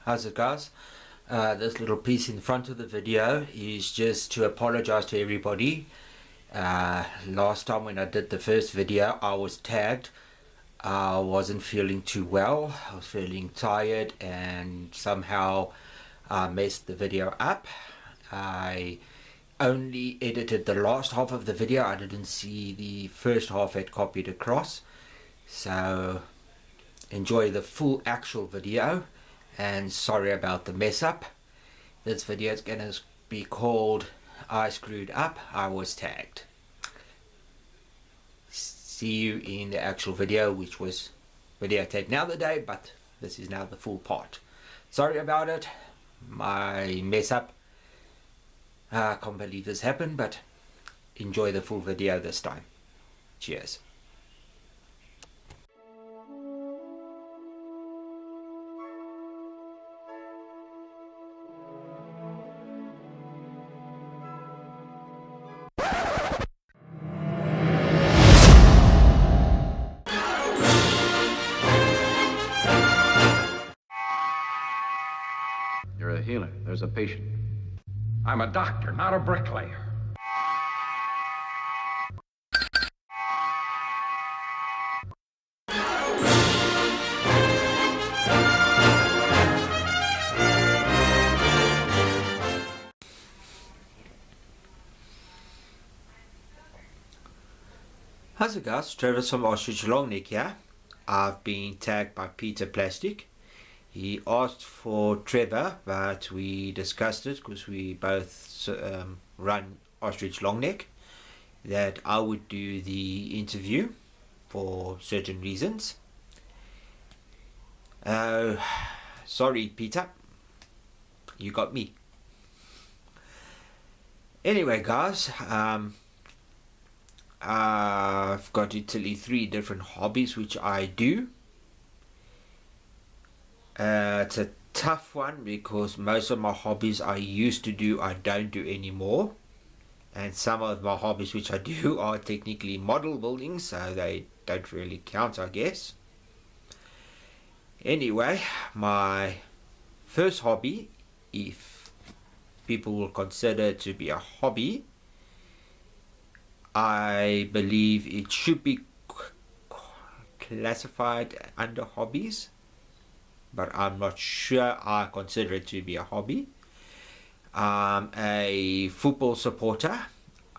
How's it, guys? This little piece in front of the video is just to apologize to everybody. Last time when I did the first video, I was tagged. I wasn't feeling too well. I was feeling tired and somehow I messed the video up. I only edited the last half of the video. I didn't see the first half had copied across. So enjoy the full actual video. And sorry about the mess up. This video is going to be called I Screwed Up, I Was Tagged. See you in the actual video, which was videotaped the other day, but this is now the full part. Sorry about it, my mess up. I can't believe this happened, but enjoy the full video this time. Cheers. You're a healer. There's a patient. I'm a doctor, not a bricklayer. How's it, guys? Travis from Ostrich Long Neck here. I've been tagged by Peter Plastic. He asked for Trevor, but we discussed it because we both run Ostrich Long Neck, that I would do the interview for certain reasons. Sorry, Peter, you got me. Anyway, guys, I've got literally 3 different hobbies which I do. It's a tough one because most of my hobbies I used to do I don't do anymore, and some of my hobbies which I do are technically model building, so they don't really count, I guess. Anyway, my first hobby, if people will consider it to be a hobby, I believe it should be classified under hobbies, but I'm not sure I consider it to be a hobby. I'm a football supporter.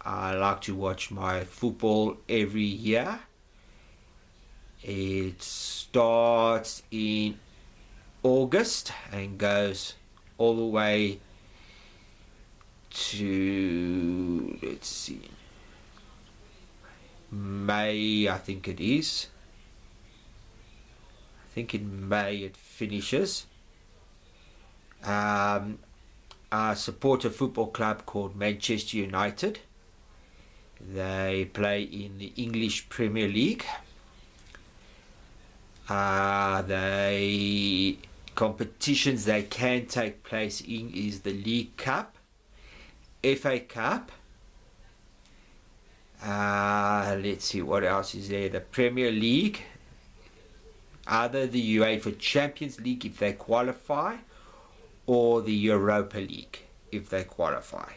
I like to watch my football every year. It starts in August and goes all the way to, let's see, May, I think it is. I think in May it finishes. I support a football club called Manchester United. They play in the English Premier League. The competitions they can take place in is the League Cup, FA Cup. Let's see what else is there. The Premier League, either the UEFA Champions League if they qualify, or the Europa League if they qualify.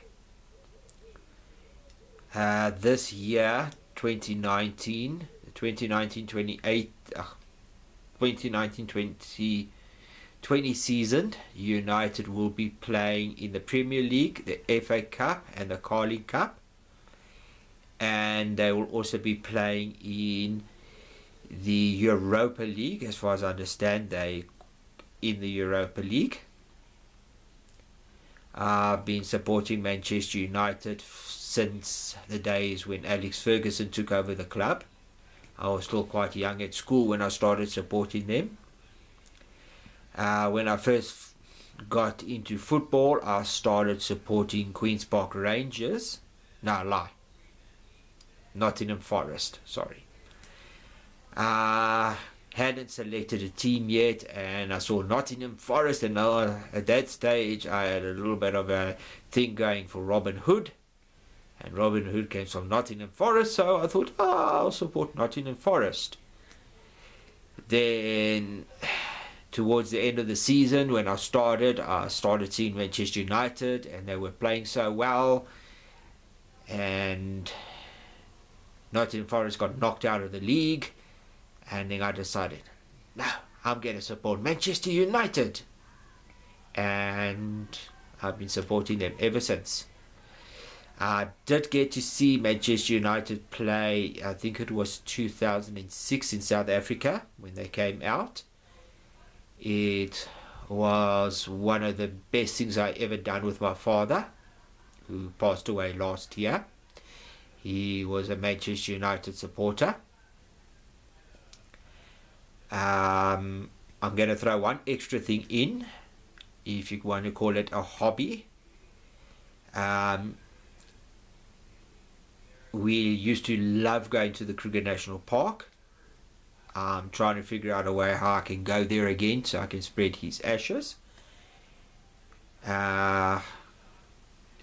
This year, 2019-20 season, United will be playing in the Premier League, the FA Cup and the Carling Cup, and they will also be playing in the Europa League. As far as I understand, they in the Europa League. I've been supporting Manchester United since the days when Alex Ferguson took over the club. I was still quite young at school when I started supporting them. When I first got into football, I started supporting Queen's Park Rangers. No, lie. Nottingham Forest, sorry. Hadn't selected a team yet, and I saw Nottingham Forest, and at that stage I had a little bit of a thing going for Robin Hood, and Robin Hood came from Nottingham Forest, so I thought, I'll support Nottingham Forest. Then towards the end of the season, when I started seeing Manchester United, and they were playing so well, and Nottingham Forest got knocked out of the league, and then I decided, no, I'm going to support Manchester United, and I've been supporting them ever since. I did get to see Manchester United play, I think it was 2006 in South Africa when they came out. It was one of the best things I ever done with my father, who passed away last year. He was a Manchester United supporter. I'm going to throw one extra thing in, if you want to call it a hobby. We used to love going to the Kruger National Park. I'm trying to figure out a way how I can go there again so I can spread his ashes.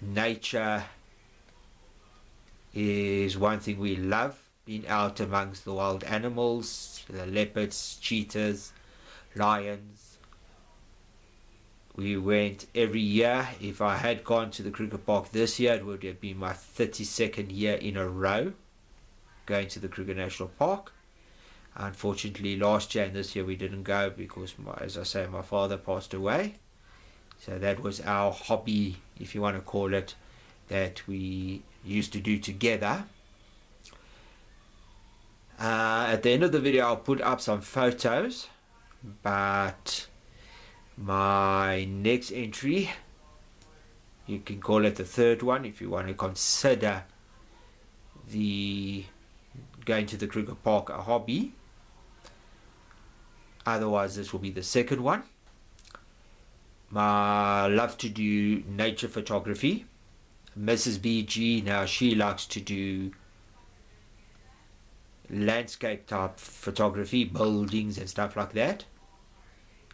Nature is one thing we love, being out amongst the wild animals, the leopards, cheetahs, lions. We went every year. If I had gone to the Kruger Park this year, it would have been my 32nd year in a row going to the Kruger National Park. Unfortunately, last year and this year we didn't go because, as I say, my father passed away. So that was our hobby, if you want to call it, that we used to do together. At the end of the video, I'll put up some photos, but my next entry, you can call it the third one if you want to consider the going to the Kruger Park a hobby. Otherwise, this will be the second one. I love to do nature photography. Mrs. BG, now she likes to do landscape type photography, buildings and stuff like that.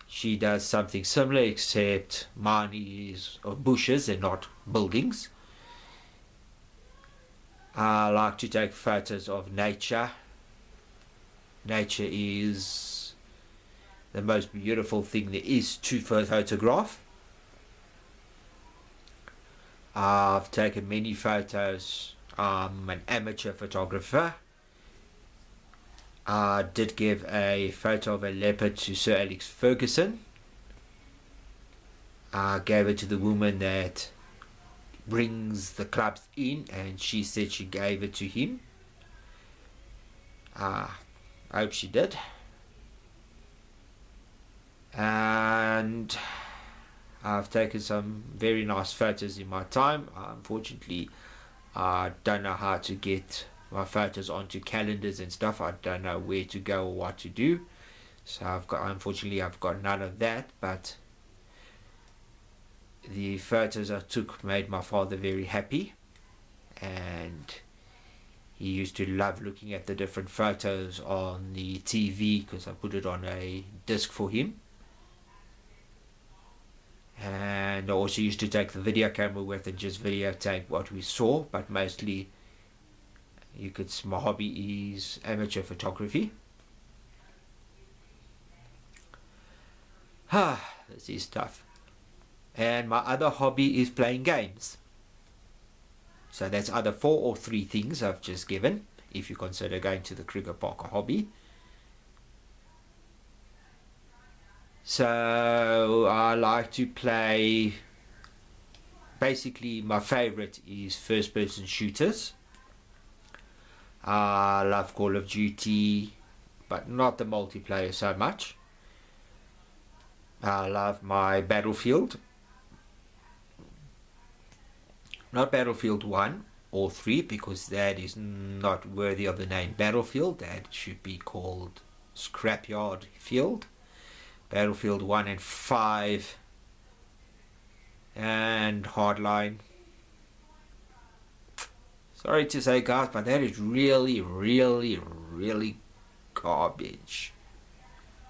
She does something similar, except mine is of bushes and not buildings. I like to take photos of nature. Nature is the most beautiful thing there is to photograph. I've taken many photos. I'm an amateur photographer. I did give a photo of a leopard to Sir Alex Ferguson. I gave it to the woman that brings the clubs in, and she said she gave it to him. I hope she did. And I've taken some very nice photos in my time. Unfortunately, I don't know how to get my photos onto calendars and stuff. I don't know where to go or what to do, so unfortunately I've got none of that. But the photos I took made my father very happy, and he used to love looking at the different photos on the TV because I put it on a disc for him. And I also used to take the video camera with and just videotape what we saw, but mostly my hobby is amateur photography. This is tough. And my other hobby is playing games. So that's either 4 or 3 things I've just given, if you consider going to the Kruger Park a hobby. So I like to play, basically my favorite is first person shooters. I love Call of Duty, but not the multiplayer so much. I love my Battlefield. Not Battlefield 1 or 3, because that is not worthy of the name Battlefield. That should be called Scrapyard Field. Battlefield 1 and 5 and Hardline. Sorry to say, guys, but that is really, really, really garbage.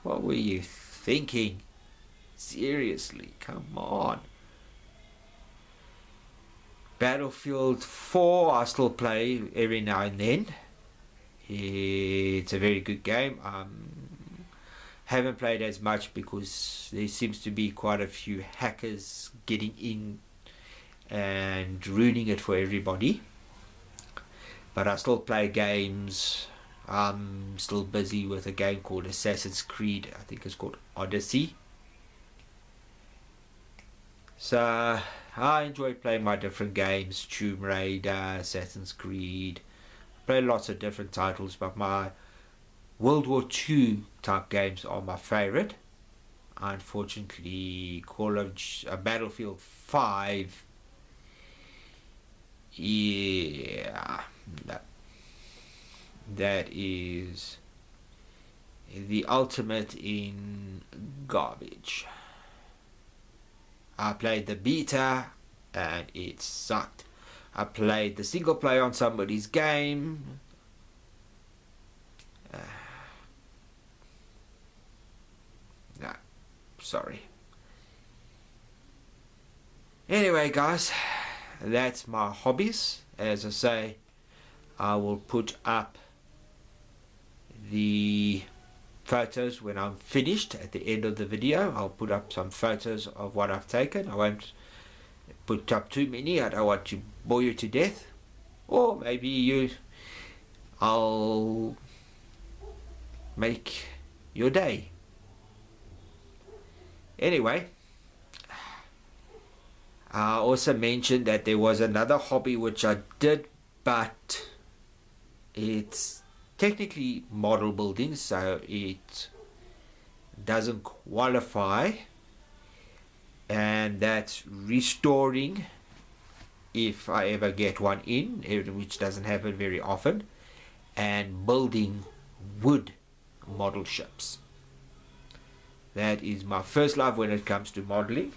What were you thinking? Seriously, come on. Battlefield 4 I still play every now and then. It's a very good game. Haven't played as much because there seems to be quite a few hackers getting in and ruining it for everybody. But I still play games. I'm still busy with a game called Assassin's Creed. I think it's called Odyssey. So I enjoy playing my different games. Tomb Raider, Assassin's Creed. I play lots of different titles, but my World War II type games are my favorite. Unfortunately, Battlefield 5, yeah, that is the ultimate in garbage. I played the beta and it sucked. I played the single player on somebody's game. No, sorry. Anyway, guys, that's my hobbies. As I say, I will put up the photos when I'm finished at the end of the video. I'll put up some photos of what I've taken. I won't put up too many. I don't want to bore you to death. Or maybe I'll make your day. Anyway, I also mentioned that there was another hobby which I did, but it's technically model building, so it doesn't qualify, and that's restoring, if I ever get one in, which doesn't happen very often, and building wood model ships. That is my first love when it comes to modeling.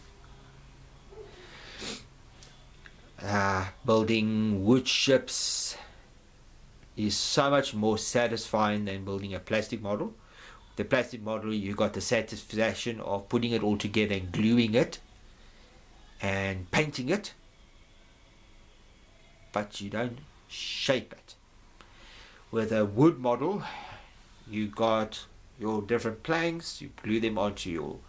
Building wood ships is so much more satisfying than building a plastic model. The plastic model, you got the satisfaction of putting it all together and gluing it and painting it, but you don't shape it. With a wood model, you got your different planks, you glue them onto your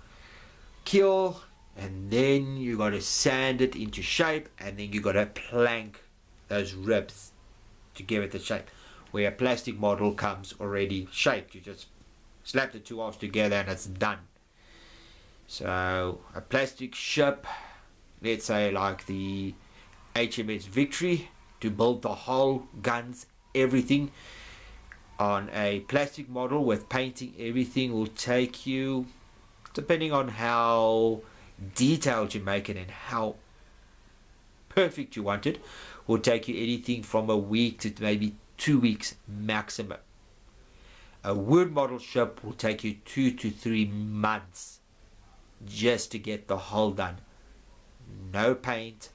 keel, and then you got to sand it into shape, and then you got to plank those ribs to give it the shape. Where a plastic model comes already shaped, you just slap the two halves together and it's done. So a plastic ship, let's say like the HMS Victory, to build the hull, guns, everything on a plastic model with painting everything will take you, depending on how detailed you make it and how perfect you want it, will take you anything from a week to maybe 2 weeks maximum. A wood model ship will take you 2 to 3 months just to get the hull done. No paint,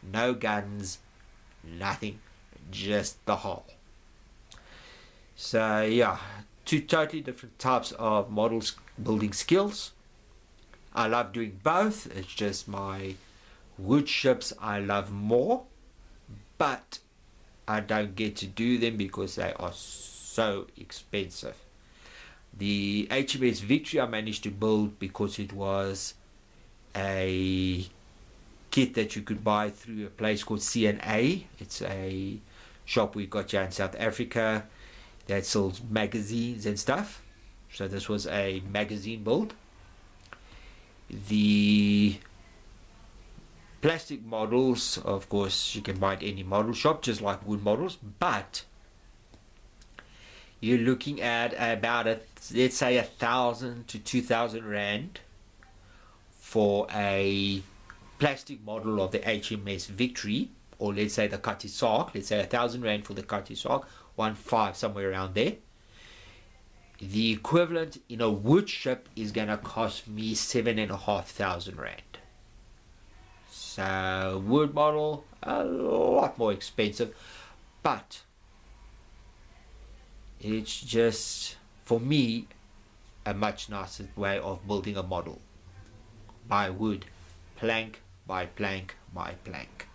no guns, nothing, just the hull. So yeah, two totally different types of models building skills. I love doing both. It's just my wood ships I love more, but I don't get to do them because they are so expensive. The HMS Victory I managed to build because it was a kit that you could buy through a place called CNA. It's a shop we got here in South Africa that sells magazines and stuff. So this was a magazine build. The plastic models, of course, you can buy at any model shop, just like wood models, but you're looking at about let's say 1,000 to 2,000 rand for a plastic model of the HMS Victory, or let's say the Cutty Sark. Let's say 1,000 rand for the Cutty Sark, 1.5 somewhere around there. The equivalent in a wood ship is gonna cost me 7,500 rand. So wood model, a lot more expensive, but it's just, for me, a much nicer way of building a model. By wood, plank by plank by plank.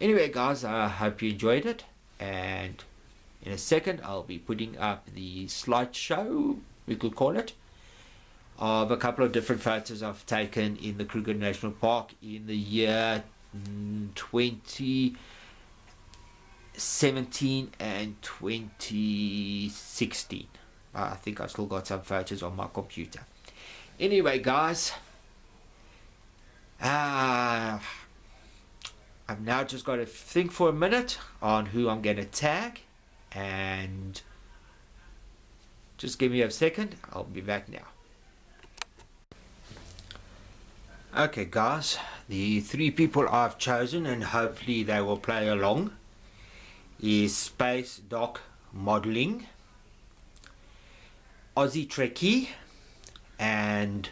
Anyway guys, I hope you enjoyed it, and in a second I'll be putting up the slideshow we could call it, of a couple of different photos I've taken in the Kruger National Park in the year 2017 and 2016. I think I still got some photos on my computer. Anyway, guys, I've now just got to think for a minute on who I'm going to tag, and just give me a second, I'll be back now. Okay guys, the 3 people I've chosen, and hopefully they will play along, is Space Doc Modeling, Aussie Trekkie, and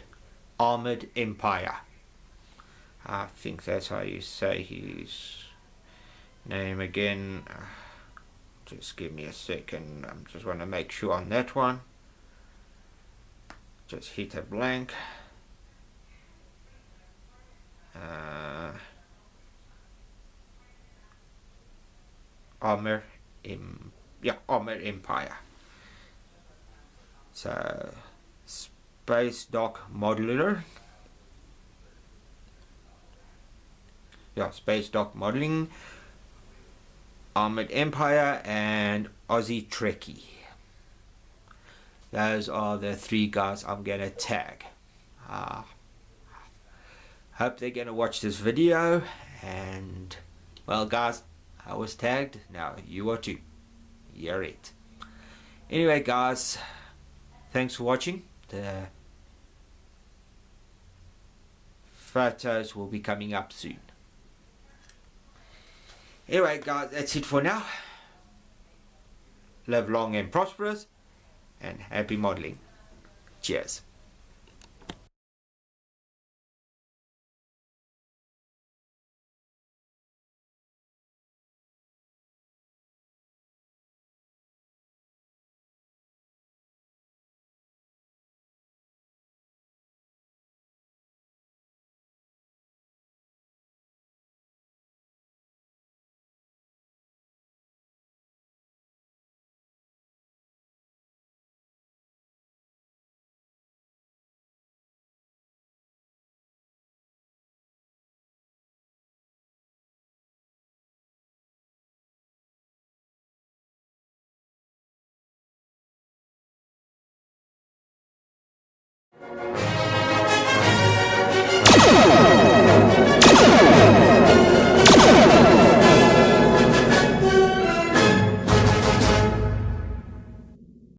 Armored Empire. I think that's how you say his name again. Just give me a second, I just want to make sure on that one. Just hit a blank. Armored Empire. So Space Doc Modeler. Yeah, Space Doc Modeling, Armored Empire, and Aussie Trekkie. Those are the 3 guys I'm gonna tag. Hope they're gonna watch this video, and well guys, I was tagged, now you are too. You're it. Anyway guys, thanks for watching. The photos will be coming up soon. Anyway guys, that's it for now. Live long and prosperous, and happy modeling. Cheers.